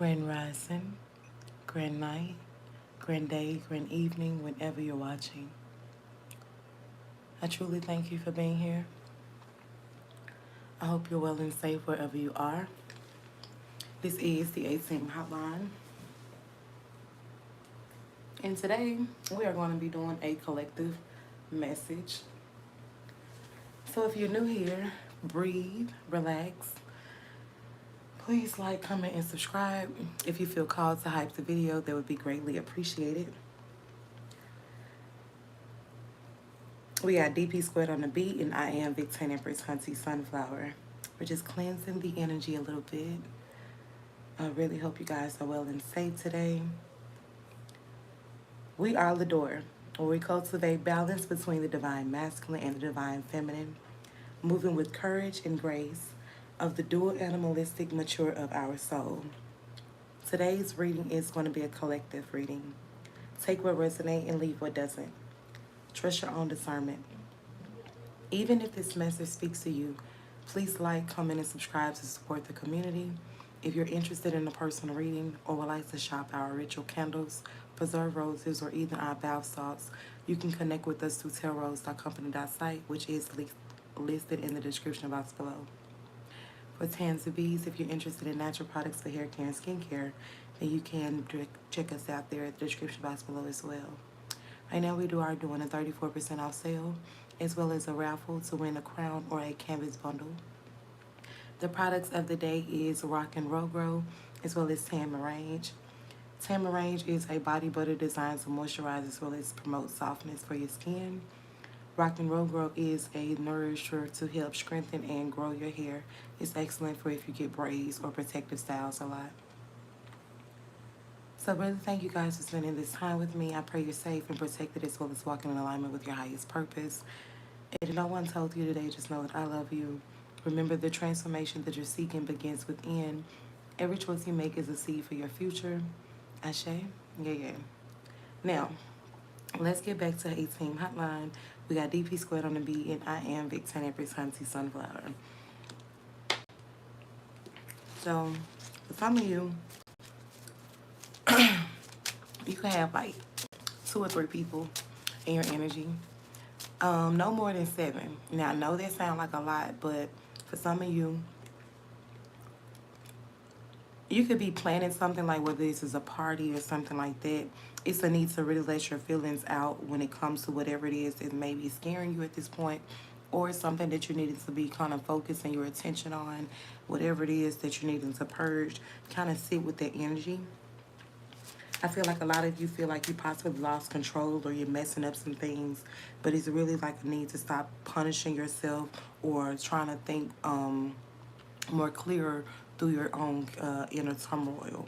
Grand rising, grand night, grand day, grand evening, whenever you're watching. I truly thank you for being here. I hope you're well and safe wherever you are. This is the ATM hotline. And today we are going to be doing a collective message. So if you're new here, breathe, relax. Please like, comment, and subscribe. If you feel called to hype the video, that would be greatly appreciated. We got DP squared on the beat, and I am Victor Empress Hunty Sunflower. We're just cleansing the energy a little bit. I really hope you guys are well and safe today. We are the door, where we cultivate balance between the divine masculine and the divine feminine, moving with courage and grace of the dual animalistic mature of our soul. Today's reading is going to be a collective reading. Take what resonates and leave what doesn't. Trust your own discernment. Even if this message speaks to you, please like, comment, and subscribe to support the community. If you're interested in a personal reading or would like to shop our ritual candles, preserved roses, or even our bath salts, you can connect with us through Tanzibs.Company.Site, which is listed in the description box below. For Tanzibs, if you're interested in natural products for hair care and skincare, then you can check us out there at the description box below as well. Right now we are doing a 34% off sale, as well as a raffle to win a crown or a canvas bundle. The products of the day is Roegroe, as well as Tan Meringue. Tan Meringue is a body butter designed to moisturize as well as promote softness for your skin. Roegroe is a nourisher to help strengthen and grow your hair. It's excellent for if you get braids or protective styles a lot. So really thank you guys for spending this time with me. I pray you're safe and protected as well as walking in alignment with your highest purpose. And if no one told you today, just know that I love you. Remember, the transformation that you're seeking begins within. Every choice you make is a seed for your future. Ashe YęYę. Now, let's get back to the ATM hotline. We got DP squared on the beat, and I am Victor Empress Hunty Sunflower. So, for some of you, you can have like 2 or 3 people in your energy. No more than 7. Now, I know that sounds like a lot, but for some of you, you could be planning something like whether this is a party or something like that. It's a need to really let your feelings out when it comes to whatever it is that may be scaring you at this point, or it's something that you needed to be kind of focusing your attention on, whatever it is that you're needing to purge, kind of sit with that energy. I feel like a lot of you feel like you possibly lost control or you're messing up some things, but it's really like a need to stop punishing yourself or trying to think more clearer through your own inner turmoil.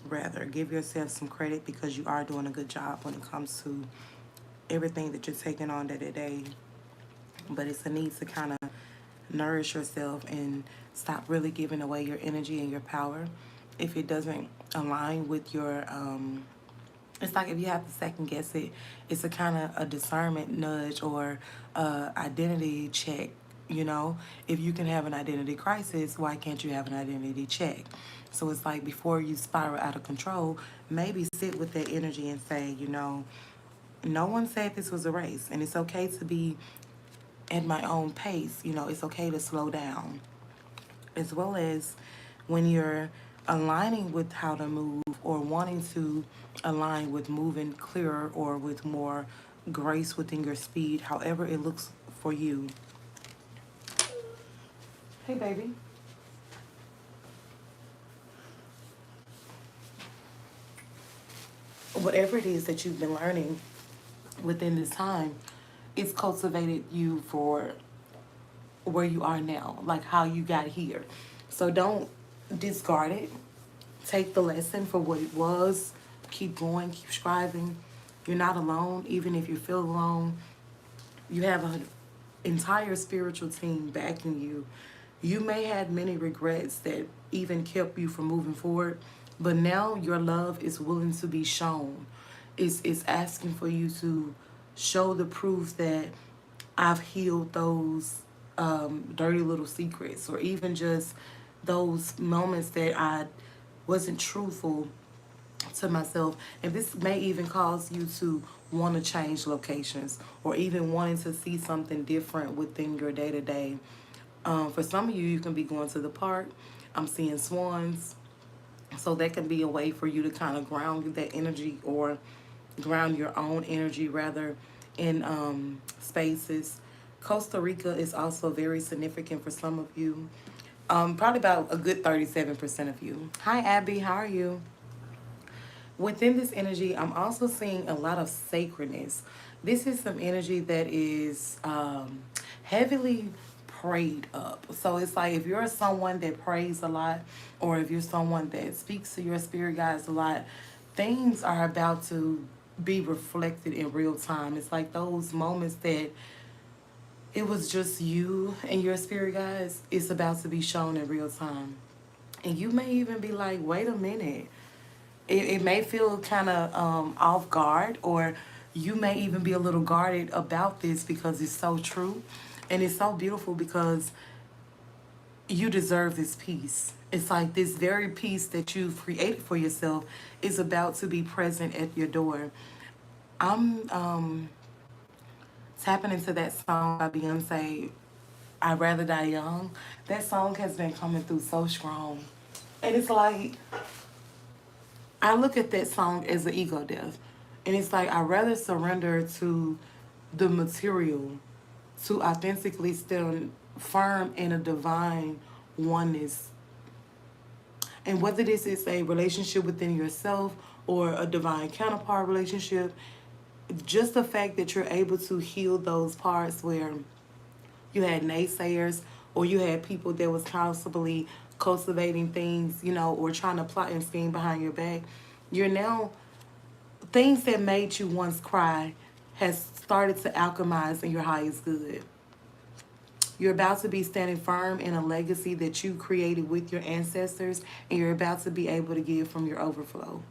Rather, give yourself some credit because you are doing a good job when it comes to everything that you're taking on day to day. But it's a need to kind of nourish yourself and stop really giving away your energy and your power. If it doesn't align with your, it's like if you have to second guess it, it's a kind of a discernment nudge or identity check. You know, if you can have an identity crisis, why can't you have an identity check? So it's like before you spiral out of control, maybe sit with that energy and say, you know, no one said this was a race, and it's okay to be at my own pace. You know, it's okay to slow down. As well as when you're aligning with how to move or wanting to align with moving clearer or with more grace within your speed, however it looks for you. Hey, baby. Whatever it is that you've been learning within this time, it's cultivated you for where you are now, like how you got here. So don't discard it. Take the lesson for what it was. Keep going, keep striving. You're not alone, even if you feel alone. You have an entire spiritual team backing you. You may have many regrets that even kept you from moving forward, but now your love is willing to be shown. It's asking for you to show the proof that I've healed those dirty little secrets, or even just those moments that I wasn't truthful to myself. And this may even cause you to want to change locations or even wanting to see something different within your day-to-day. For some of you, you can be going to the park. I'm seeing swans. So that can be a way for you to kind of ground that energy, or ground your own energy rather, in spaces. Costa Rica is also very significant for some of you. Probably about a good 37% of you. Hi, Abby. How are you? Within this energy, I'm also seeing a lot of sacredness. This is some energy that is heavily prayed up. So it's like if you're someone that prays a lot, or if you're someone that speaks to your spirit guides a lot, things are about to be reflected in real time. It's like those moments that it was just you and your spirit guides, it's about to be shown in real time. And you may even be like, wait a minute. It may feel kind of off guard, or you may even be a little guarded about this because it's so true. And it's so beautiful because you deserve this peace. It's like this very peace that you've created for yourself is about to be present at your door. I'm tapping into that song by Beyonce, I'd Rather Die Young. That song has been coming through so strong. And it's like, I look at that song as an ego death. And it's like, I'd rather surrender to the material to authentically stand firm in a divine oneness. And whether this is a relationship within yourself or a divine counterpart relationship, just the fact that you're able to heal those parts where you had naysayers, or you had people that was constantly cultivating things, or trying to plot and scheme behind your back. You're now, things that made you once cry has started to alchemize in your highest good. You're about to be standing firm in a legacy that you created with your ancestors, and you're about to be able to give from your overflow.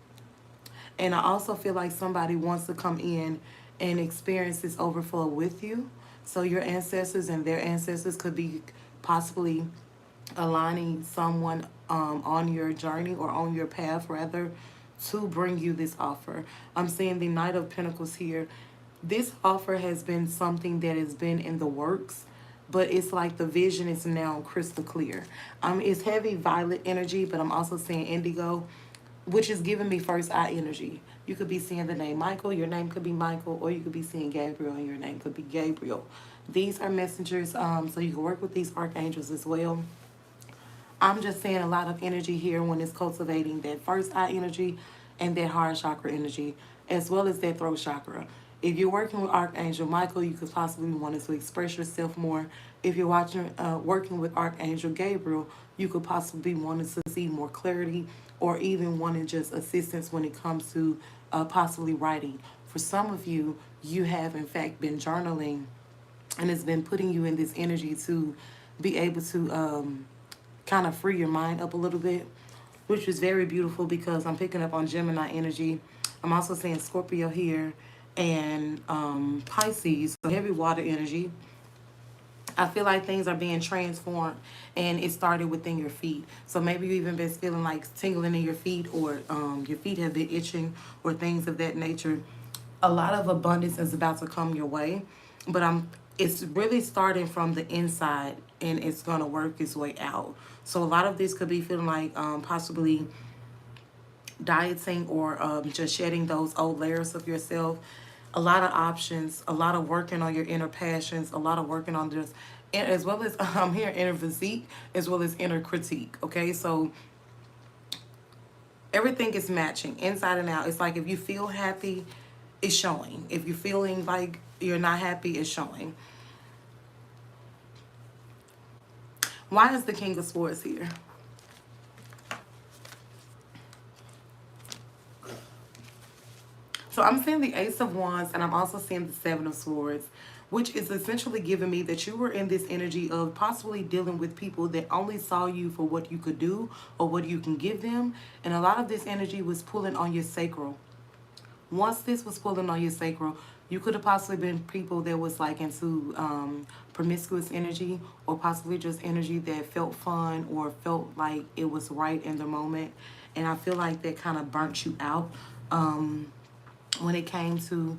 And I also feel like somebody wants to come in and experience this overflow with you. So your ancestors and their ancestors could be possibly aligning someone on your journey, or on your path rather, to bring you this offer. I'm seeing the Knight of Pentacles here. This offer has been something that has been in the works, but it's like the vision is now crystal clear. It's heavy violet energy, but I'm also seeing indigo, which is giving me first eye energy. You could be seeing the name Michael, your name could be Michael, or you could be seeing Gabriel and your name could be Gabriel. These are messengers, so you can work with these archangels as well. I'm just seeing a lot of energy here when it's cultivating that first eye energy and that heart chakra energy, as well as that throat chakra. If you're working with Archangel Michael, you could possibly want to express yourself more. If you're working with Archangel Gabriel, you could possibly want to see more clarity, or even wanting just assistance when it comes to possibly writing. For some of you, you have in fact been journaling, and it's been putting you in this energy to be able to kind of free your mind up a little bit, which is very beautiful because I'm picking up on Gemini energy. I'm also seeing Scorpio here, and Pisces, so heavy water energy. I feel like things are being transformed, and it started within your feet. So maybe you even been feeling like tingling in your feet, or your feet have been itching, or things of that nature. A lot of abundance is about to come your way, but it's really starting from the inside, and it's gonna work its way out. So a lot of this could be feeling like possibly dieting, or just shedding those old layers of yourself. A lot of options, a lot of working on your inner passions, a lot of working on just, as well as I'm here, inner physique, as well as inner critique. Okay, so everything is matching inside and out. It's like if you feel happy, it's showing. If you're feeling like you're not happy, it's showing. Why is the King of Swords here? So I'm seeing the Ace of Wands, and I'm also seeing the Seven of Swords, which is essentially giving me that you were in this energy of possibly dealing with people that only saw you for what you could do or what you can give them. And a lot of this energy was pulling on your sacral. Once this was pulling on your sacral, You could have possibly been people that was like into promiscuous energy, or possibly just energy that felt fun or felt like it was right in the moment. And I feel like that kind of burnt you out when it came to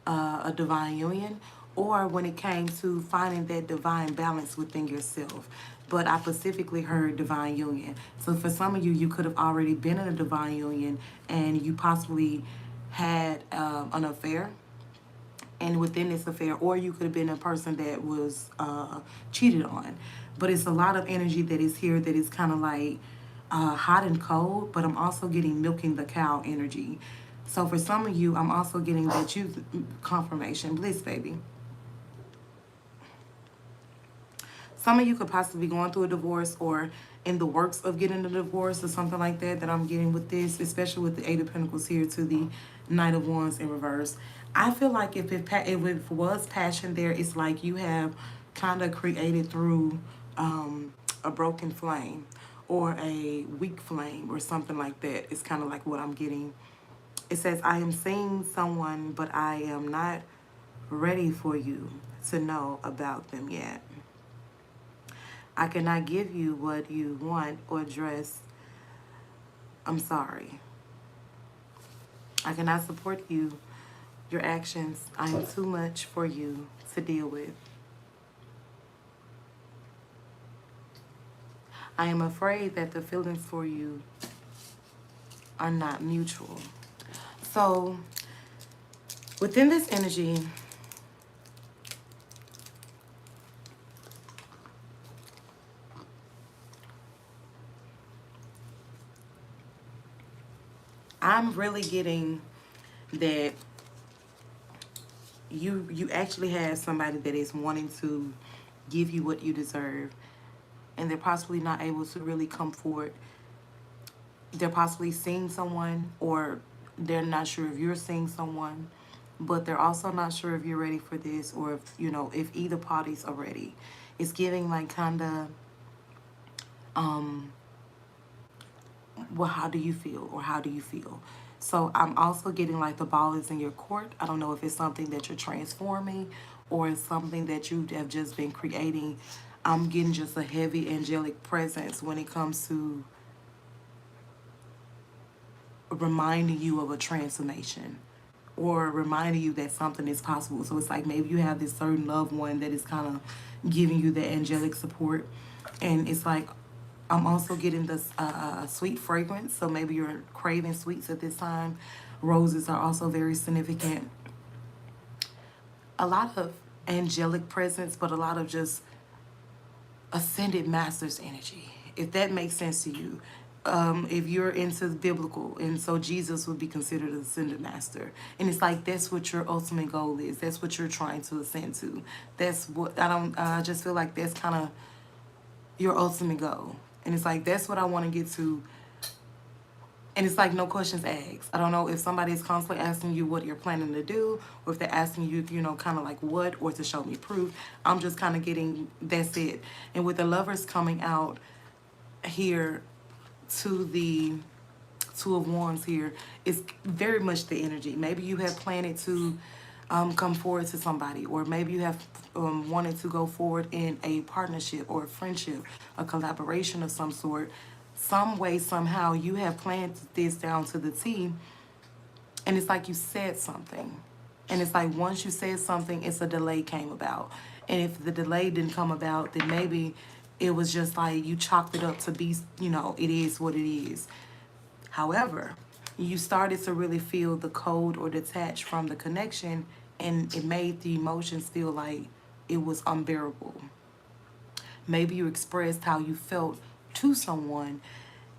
a divine union, or when it came to finding that divine balance within yourself. But I specifically heard divine union. So for some of you, you could have already been in a divine union and you possibly had an affair, and within this affair, or you could have been a person that was cheated on. But it's a lot of energy that is here that is kind of like hot and cold, but I'm also getting milking the cow energy. So for some of you, I'm also getting that you confirmation, bliss, baby. Some of you could possibly be going through a divorce or in the works of getting a divorce or something like that I'm getting with this, especially with the Eight of Pentacles here to the Knight of Wands in reverse. I feel like if it was passion there, it's like you have kind of created through a broken flame or a weak flame or something like that. It's kind of like what I'm getting. It says, I am seeing someone, but I am not ready for you to know about them yet. I cannot give you what you want or dress. I'm sorry. I cannot support you, your actions. I am too much for you to deal with. I am afraid that the feelings for you are not mutual. So, within this energy, I'm really getting that you actually have somebody that is wanting to give you what you deserve, and they're possibly not able to really come forward. They're possibly seeing someone, or they're not sure if you're seeing someone, but they're also not sure if you're ready for this, or if, you know, if either parties are ready. It's giving like kind of, well, how do you feel, or how do you feel? So I'm also getting like the ball is in your court. I don't know if it's something that you're transforming or it's something that you have just been creating. I'm getting just a heavy angelic presence when it comes to reminding you of a transformation or reminding you that something is possible. So it's like maybe you have this certain loved one that is kind of giving you the angelic support. And it's like, I'm also getting this sweet fragrance. So maybe you're craving sweets at this time. Roses are also very significant. A lot of angelic presence, but a lot of just ascended masters energy, if that makes sense to you. If you're into biblical, and so Jesus would be considered an ascended master, and it's like that's what your ultimate goal is. That's what you're trying to ascend to. That's what I just feel like that's kind of your ultimate goal, and it's like that's what I want to get to. And it's like no questions asked. I don't know if somebody is constantly asking you what you're planning to do, or if they're asking you, you know, kind of like what, or to show me proof. I'm just kind of getting, that's it. And with the Lovers coming out here to the Two of Wands here, it's very much the energy. Maybe you have planned to come forward to somebody, or maybe you have wanted to go forward in a partnership or a friendship, a collaboration of some sort. Some way, somehow, you have planned this down to the T, and it's like you said something. And it's like once you said something, it's a delay came about. And if the delay didn't come about, then maybe it was just like you chalked it up to be, you know, it is what it is. However, you started to really feel the cold or detach from the connection, and it made the emotions feel like it was unbearable. Maybe you expressed how you felt to someone.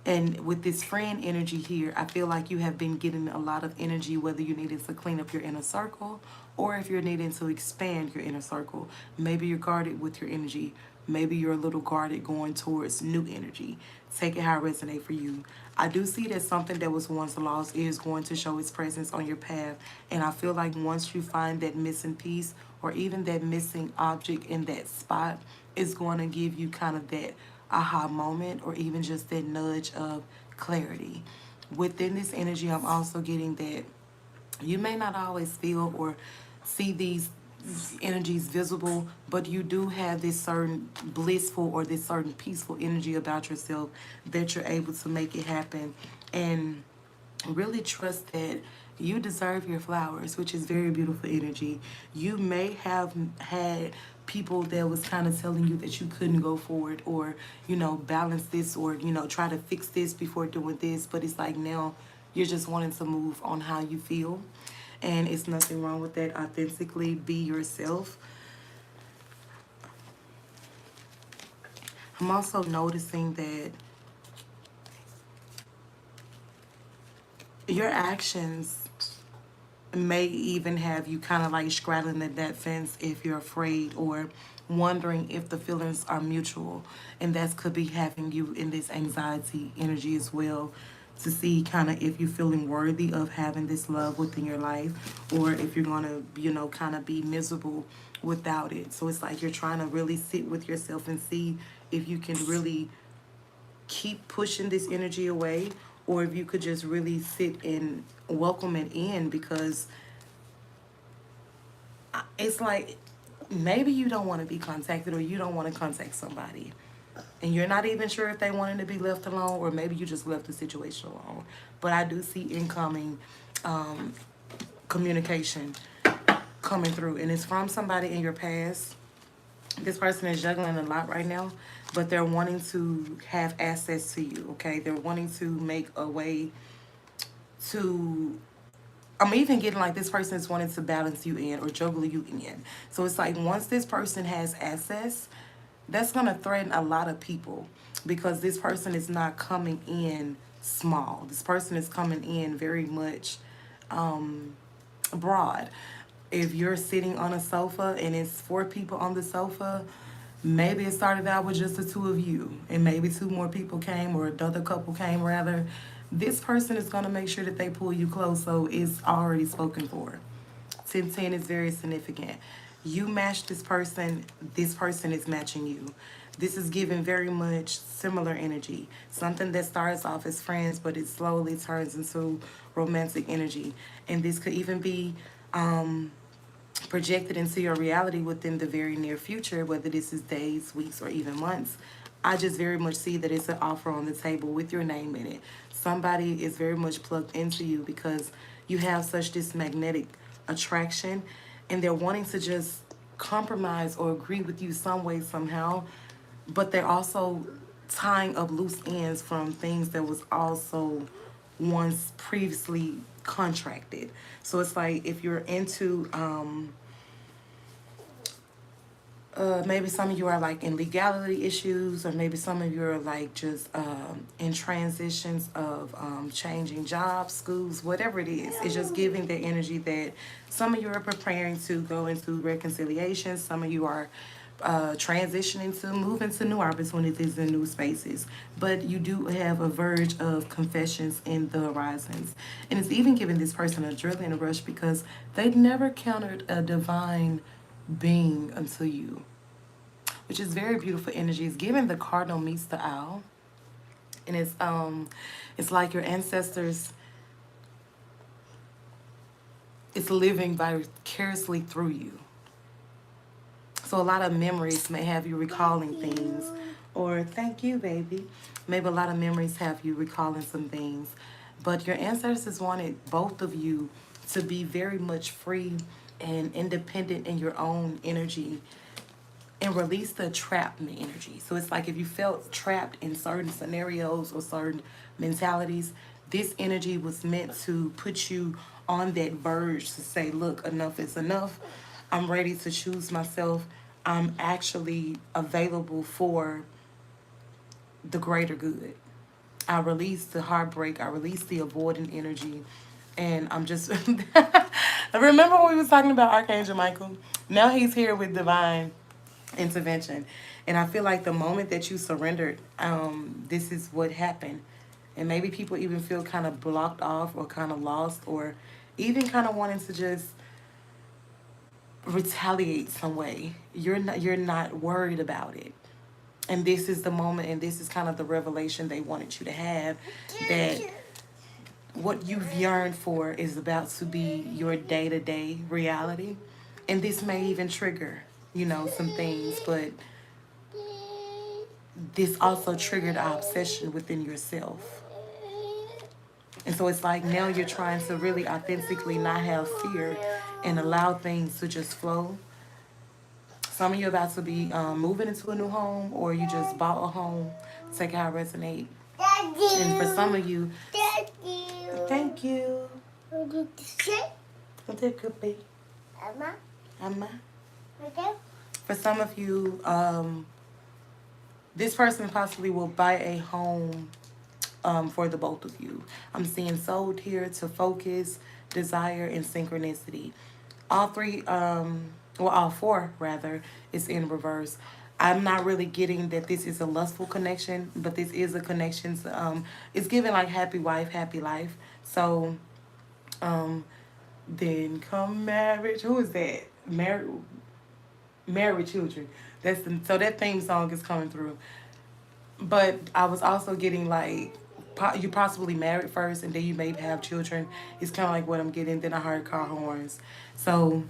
And with this friend energy here, I feel like you have been getting a lot of energy, whether you needed to clean up your inner circle or if you're needing to expand your inner circle. Maybe you're guarded with your energy. Maybe you're a little guarded going towards new energy. Take it how it resonates for you. I do see that something that was once lost is going to show its presence on your path. And I feel like once you find that missing piece or even that missing object in that spot, it's going to give you kind of that aha moment, or even just that nudge of clarity. Within this energy, I'm also getting that you may not always feel or see these energies visible, but you do have this certain blissful or this certain peaceful energy about yourself that you're able to make it happen. And really trust that you deserve your flowers, which is very beautiful energy. You may have had people that was kind of telling you that you couldn't go forward, or balance this, or try to fix this before doing this, but it's like now you're just wanting to move on how you feel, and it's nothing wrong with that. Authentically be yourself. I'm also noticing that your actions may even have you kind of like straddling at that fence if you're afraid, or wondering if the feelings are mutual, and that could be having you in this anxiety energy as well, to see kind of if you're feeling worthy of having this love within your life, or if you're gonna kind of be miserable without it. So it's like you're trying to really sit with yourself and see if you can really keep pushing this energy away, or if you could just really sit and welcome it in, because it's like maybe you don't want to be contacted, or you don't want to contact somebody, and you're not even sure if they wanted to be left alone, or maybe you just left the situation alone. But I do see incoming communication coming through, and it's from somebody in your past. This person is juggling a lot right now, but they're wanting to have access to you, okay? They're wanting to make a way to... I'm even getting like this person is wanting to balance you in or juggle you in. So it's like once this person has access, that's going to threaten a lot of people, because this person is not coming in small. This person is coming in very much broad. If you're sitting on a sofa and it's 4 people on the sofa, maybe it started out with just the 2 of you, and maybe 2 more people came, or another couple came rather. This person is going to make sure that they pull you close, so it's already spoken for. 1010 is very significant. You match this person is matching you. This is giving very much similar energy. Something that starts off as friends, but it slowly turns into romantic energy. And this could even be projected into your reality within the very near future, whether this is days, weeks, or even months. I just very much see that it's an offer on the table with your name in it. Somebody is very much plugged into you because you have such this magnetic attraction, and they're wanting to just compromise or agree with you some way, somehow, but they're also tying up loose ends from things that was also once previously contracted. So it's like if you're into maybe some of you are like in legality issues, or maybe some of you are like just in transitions of changing jobs, schools, whatever it is. It's just giving the energy that some of you are preparing to go into reconciliation. Some of you are transitioning to move into new opportunities and new spaces. But you do have a verge of confessions in the horizons. And it's even giving this person a adrenaline rush because they never countered a divine being until you, which is very beautiful energy. It's giving the cardinal meets the owl, and it's like your ancestors, it's living vicariously through you. So a lot of memories may have you recalling things, or thank you, baby. Maybe a lot of memories have you recalling some things, but your ancestors wanted both of you to be very much free and independent in your own energy, and release the trapped energy. So it's like if you felt trapped in certain scenarios or certain mentalities, this energy was meant to put you on that verge to say, look, enough is enough. I'm ready to choose myself. I'm actually available for the greater good. I release the heartbreak. I release the avoidant energy. And I'm just... Remember when we was talking about Archangel Michael? Now he's here with divine intervention. And I feel like the moment that you surrendered, this is what happened. And maybe people even feel kind of blocked off or kind of lost, or even kind of wanting to just retaliate some way. You're not worried about it. And this is the moment, and this is kind of the revelation they wanted you to have, that what you've yearned for is about to be your day-to-day reality. And this may even trigger, you know, some things, but this also triggered our obsession within yourself. And so it's like now you're trying to really authentically not have fear and allow things to just flow. Some of you are about to be moving into a new home, or you just bought a home. Take how it resonate. And for some of you, thank you. For some of you, this person possibly will buy a home for the both of you. I'm seeing sold here to focus, desire, and synchronicity. All three, well, all four rather, is in reverse. I'm not really getting that this is a lustful connection, but this is a connection to, it's giving like happy wife, happy life. So, then come marriage. Who is that? Married children. So that theme song is coming through. But I was also getting like, you possibly married first and then you may have children. It's kind of like what I'm getting. Then I heard car horns. So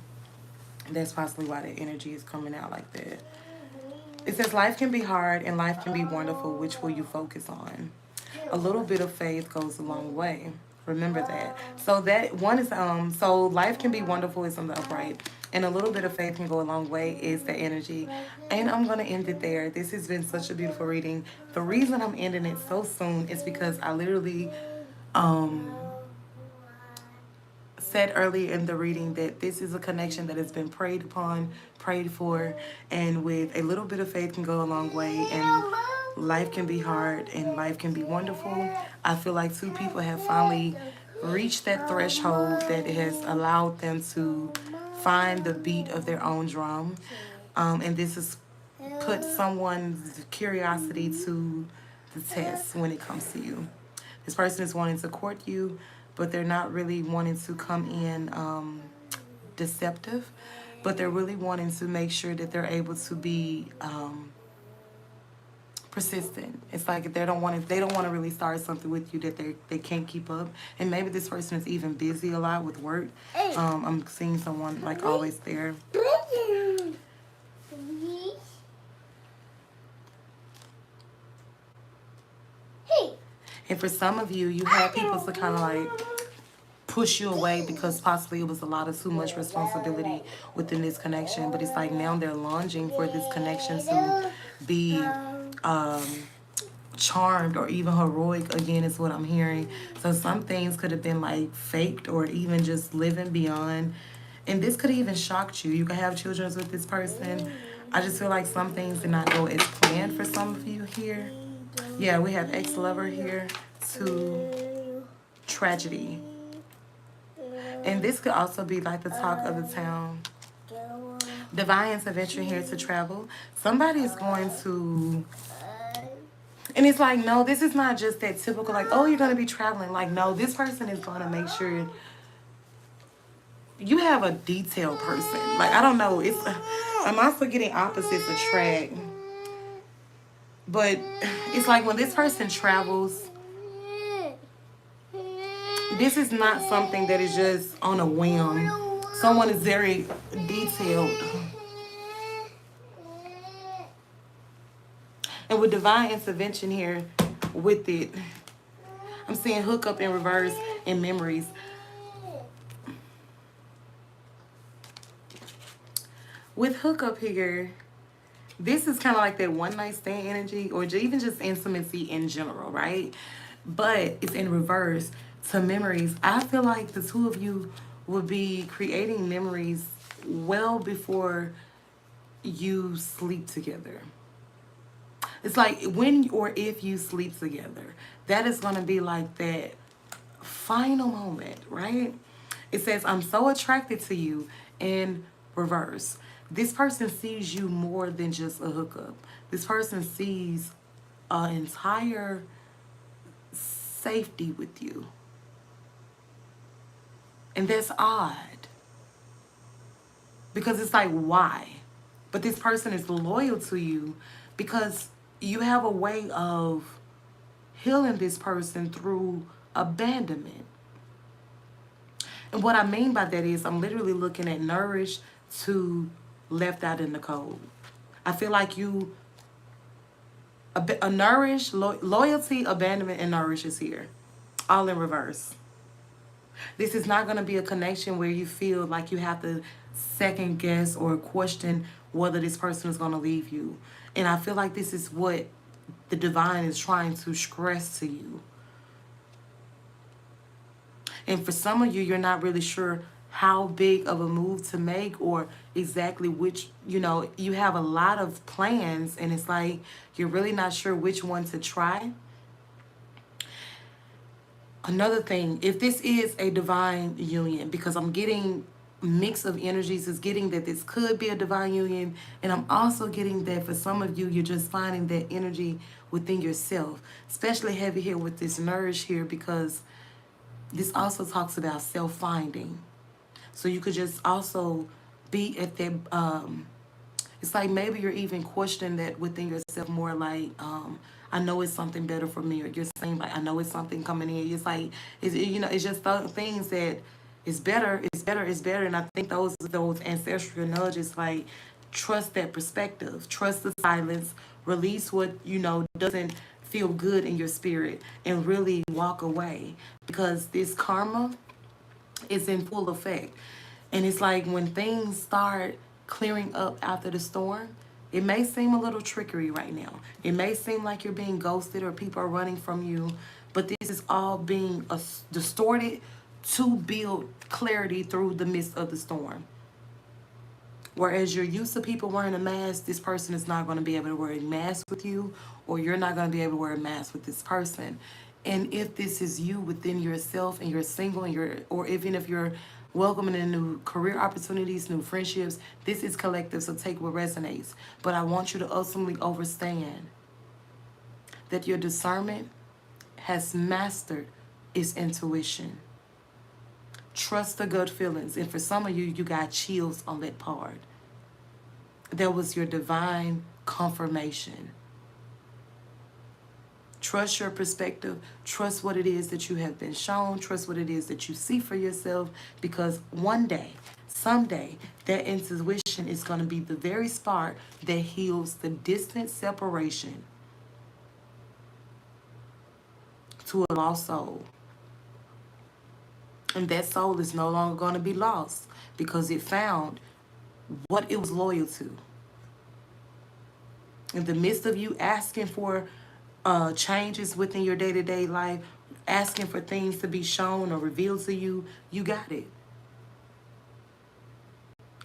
that's possibly why the energy is coming out like that. It says life can be hard and life can be wonderful. Which will you focus on? A little bit of faith goes a long way. Remember that. So that one is, so life can be wonderful is on the upright. And a little bit of faith can go a long way is the energy. And I'm going to end it there. This has been such a beautiful reading. The reason I'm ending it so soon is because I literally said earlier in the reading that this is a connection that has been prayed upon, prayed for, and with a little bit of faith can go a long way, and life can be hard and life can be wonderful. I feel like two people have finally reached that threshold that has allowed them to find the beat of their own drum, and this has put someone's curiosity to the test when it comes to you. This person is wanting to court you, but they're not really wanting to come in deceptive, but they're really wanting to make sure that they're able to be persistent. It's like they don't want to really start something with you that they can't keep up. And maybe this person is even busy a lot with work. I'm seeing someone like always there. And for some of you, you had people to kind of like push you away because possibly it was a lot of too much responsibility within this connection. But it's like now they're longing for this connection to be charmed or even heroic again is what I'm hearing. So some things could have been like faked or even just living beyond. And this could have even shocked you. You could have children with this person. I just feel like some things did not go as planned for some of you here. Yeah, we have ex-lover here to tragedy. And this could also be like the talk of the town. Divine intervention here to travel. Somebody is going to... And it's like, no, this is not just that typical, like, oh, you're going to be traveling. Like, no, this person is going to make sure you have a detailed person. Like, I don't know. I'm also getting opposites attract. But it's like when this person travels, this is not something that is just on a whim. Someone is very detailed. And with divine intervention here with it, I'm seeing hookup in reverse and memories. With hookup here, this is kind of like that one night stand energy or even just intimacy in general, right? But it's in reverse to memories. I feel like the two of you will be creating memories well before you sleep together. It's like when or if you sleep together, that is going to be like that final moment, right? It says, I'm so attracted to you in reverse. This person sees you more than just a hookup. This person sees an entire safety with you. And that's odd. Because it's like, why? But this person is loyal to you because you have a way of healing this person through abandonment. And what I mean by that is I'm literally looking at nourished, to left out in the cold. I feel like you, a nourish, loyalty, abandonment, and nourish is here. All in reverse. This is not going to be a connection where you feel like you have to second guess or question whether this person is going to leave you. And I feel like this is what the divine is trying to stress to you. And for some of you, you're not really sure how big of a move to make or exactly which, you have a lot of plans and it's like you're really not sure which one to try. Another thing, if this is a divine union, because I'm getting mix of energies, is getting that this could be a divine union, and I'm also getting that for some of you, you're just finding that energy within yourself, especially heavy here with this nourish here, because this also talks about self-finding. So you could just also be at that, it's like maybe you're even questioning that within yourself more like, I know it's something better for me, or you're saying like, I know it's something coming in. It's like, it's just things that it's better, it's better, it's better. And I think those ancestral nudges, like, trust that perspective, trust the silence, release what, doesn't feel good in your spirit, and really walk away, because this karma is in full effect. And it's like when things start clearing up after the storm, it may seem a little trickery right now. It may seem like you're being ghosted or people are running from you, but this is all being distorted to build clarity through the midst of the storm. Whereas you're used to people wearing a mask, this person is not going to be able to wear a mask with you, or you're not going to be able to wear a mask with this person. And if this is you within yourself and you're single and or even if you're welcoming in new career opportunities, new friendships, this is collective, so take what resonates. But I want you to ultimately understand that your discernment has mastered its intuition. Trust the gut feelings. And for some of you, you got chills on that part. That was your divine confirmation. Trust your perspective. Trust what it is that you have been shown. Trust what it is that you see for yourself. Because one day, someday, that intuition is going to be the very spark that heals the distant separation to a lost soul. And that soul is no longer going to be lost because it found what it was loyal to. In the midst of you asking for changes within your day-to-day life, asking for things to be shown or revealed to you, you got it.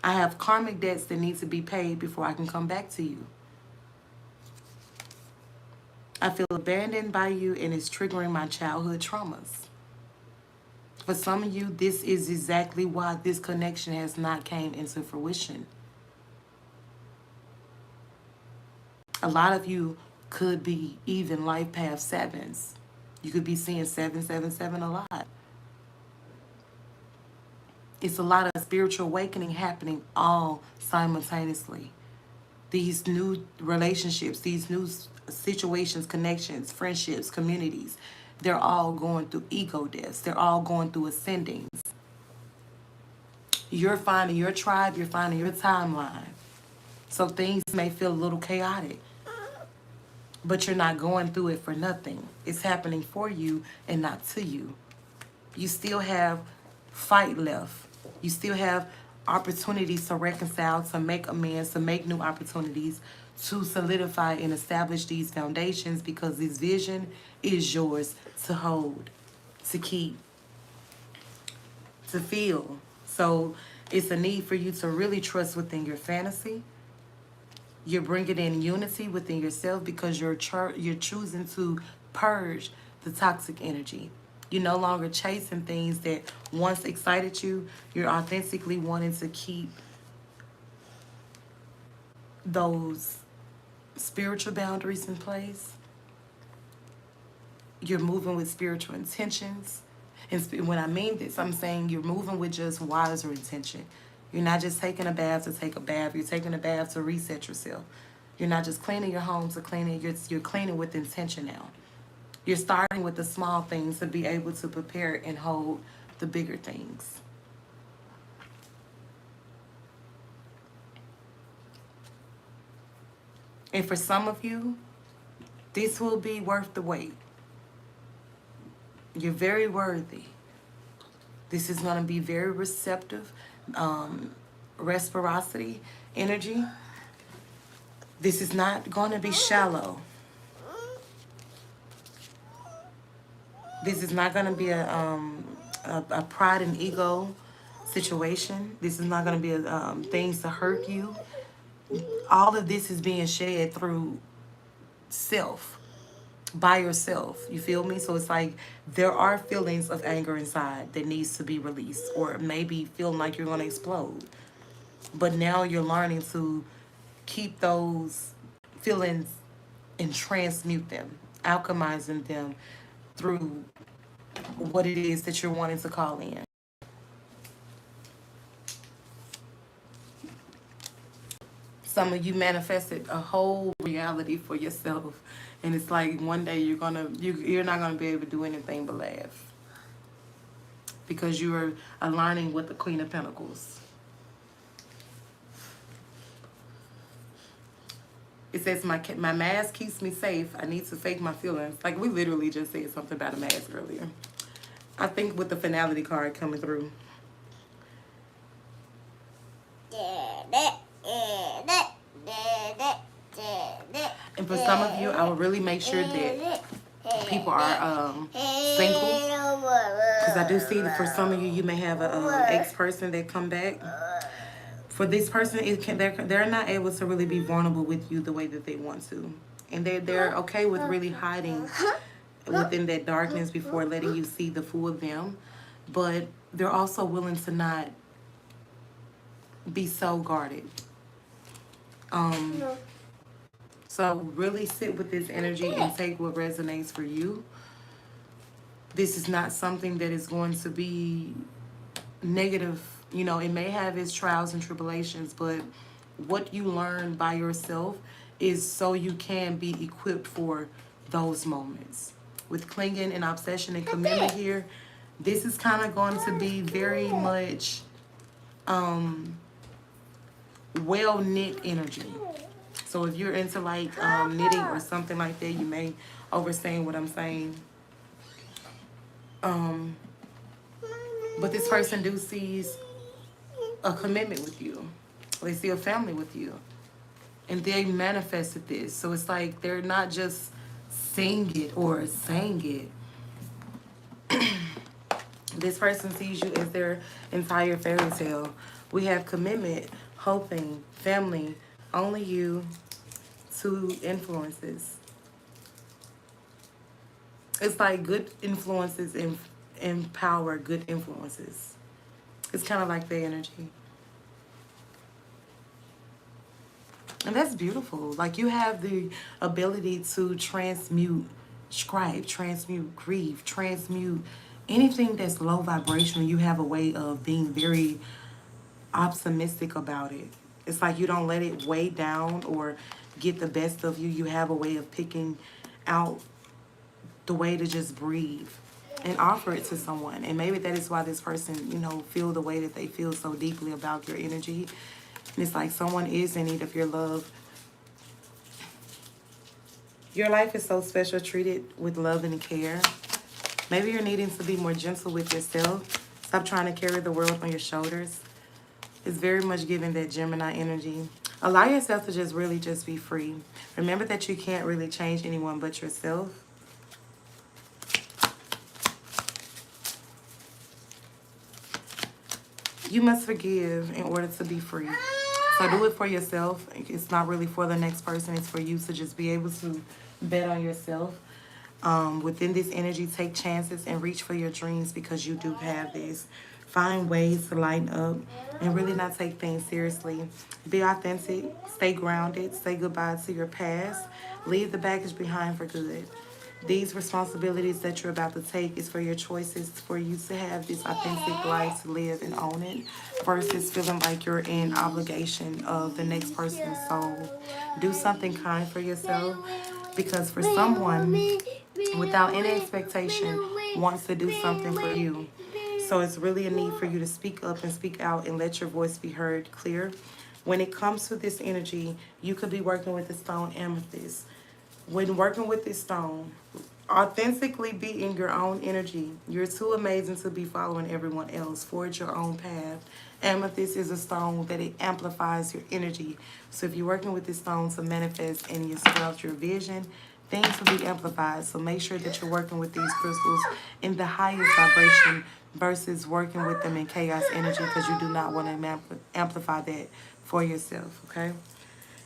I have karmic debts that need to be paid before I can come back to you. I feel abandoned by you and it's triggering my childhood traumas. For some of you, this is exactly why this connection has not came into fruition. A lot of you could be even life path sevens. You could be seeing 777 a lot. It's a lot of spiritual awakening happening all simultaneously. These new relationships, these new situations, connections, friendships, communities, they're all going through ego deaths. They're all going through ascendings. You're finding your tribe, you're finding your timeline. So things may feel a little chaotic, but you're not going through it for nothing. It's happening for you and not to you. You still have fight left. You still have opportunities to reconcile, to make amends, to make new opportunities, to solidify and establish these foundations, because this vision is yours to hold, to keep, to feel. So it's a need for you to really trust within your fantasy. You're bringing in unity within yourself because you're choosing to purge the toxic energy. You're no longer chasing things that once excited you. You're authentically wanting to keep those spiritual boundaries in place. You're moving with spiritual intentions. And when I mean this, I'm saying you're moving with just wiser intention. You're not just taking a bath to take a bath. You're taking a bath to reset yourself. You're not just cleaning your home to clean it. You're cleaning with intention now. You're starting with the small things to be able to prepare and hold the bigger things. And for some of you, this will be worth the wait. You're very worthy. This is going to be very receptive, reciprocity energy. This is not going to be shallow. This is not going to be a pride and ego situation. This is not going to be things to hurt you. All of this is being shed through self, by yourself. You feel me? So it's like there are feelings of anger inside that needs to be released, or maybe feeling like you're going to explode. But now you're learning to keep those feelings and transmute them, alchemizing them through what it is that you're wanting to call in. Some of you manifested a whole reality for yourself, and it's like one day you're not gonna be able to do anything but laugh because you are aligning with the Queen of Pentacles. It says my mask keeps me safe. I need to fake my feelings. Like we literally just said something about a mask earlier. I think with the finality card coming through. And for some of you, I will really make sure that people are single. Because I do see that for some of you, you may have an ex-person that come back. For this person, they're not able to really be vulnerable with you the way that they want to. And they're okay with really hiding within that darkness before letting you see the full of them. But they're also willing to not be so guarded. So really sit with this energy and take what resonates for you. This is not something that is going to be negative. You know, it may have its trials and tribulations, but what you learn by yourself is so you can be equipped for those moments. With clinging and obsession and commitment here, this is kind of going to be very much well-knit energy. So if you're into like knitting or something like that, you may overstand what I'm saying. But this person do sees a commitment with you. They see a family with you. And they manifested this. So it's like they're not just seeing it or saying it. This person sees you as their entire fairy tale. We have commitment, hoping, family, only you, 2 influences. It's like good influences empower good influences. It's kind of like the energy. And that's beautiful. Like you have the ability to transmute strife, transmute grief, transmute anything that's low vibrational. You have a way of being very optimistic about it. It's like you don't let it weigh down or get the best of you. You have a way of picking out the way to just breathe and offer it to someone. And maybe that is why this person, you know, feel the way that they feel so deeply about your energy. And it's like someone is in need of your love. Your life is so special, treated with love and care. Maybe you're needing to be more gentle with yourself. Stop trying to carry the world on your shoulders. It's very much giving that Gemini energy. Allow yourself to just really just be free. Remember that you can't really change anyone but yourself. You must forgive in order to be free. So do it for yourself. It's not really for the next person. It's for you to just be able to bet on yourself. Within this energy, take chances and reach for your dreams because you do have this. Find ways to lighten up and really not take things seriously. Be authentic, stay grounded, say goodbye to your past, leave the baggage behind for good. These responsibilities that you're about to take is for your choices, for you to have this authentic life to live and own it versus feeling like you're in obligation of the next person's soul. Do something kind for yourself because for someone without any expectation wants to do something for you. So it's really a need for you to speak up and speak out and let your voice be heard clear. When it comes to this energy, you could be working with the stone amethyst. When working with this stone, authentically be in your own energy. You're too amazing to be following everyone else. Forge your own path. Amethyst is a stone that it amplifies your energy. So if you're working with this stone to manifest in yourself, your vision, things will be amplified. So make sure that you're working with these crystals in the highest vibration versus working with them in chaos energy, because you do not want to amplify that for yourself, okay?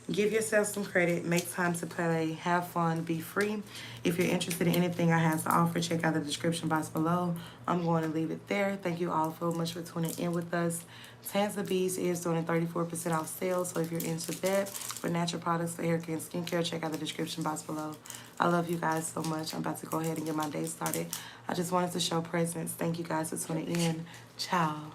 Give yourself some credit. Make time to play. Have fun. Be free. If you're interested in anything I have to offer, check out the description box below. I'm going to leave it there. Thank you all so much for tuning in with us. Tanzibs is doing a 34% off sale, so if you're into that, for natural products, for hair care and skincare, check out the description box below. I love you guys so much. I'm about to go ahead and get my day started. I just wanted to show presence. Thank you guys for tuning in. Ciao.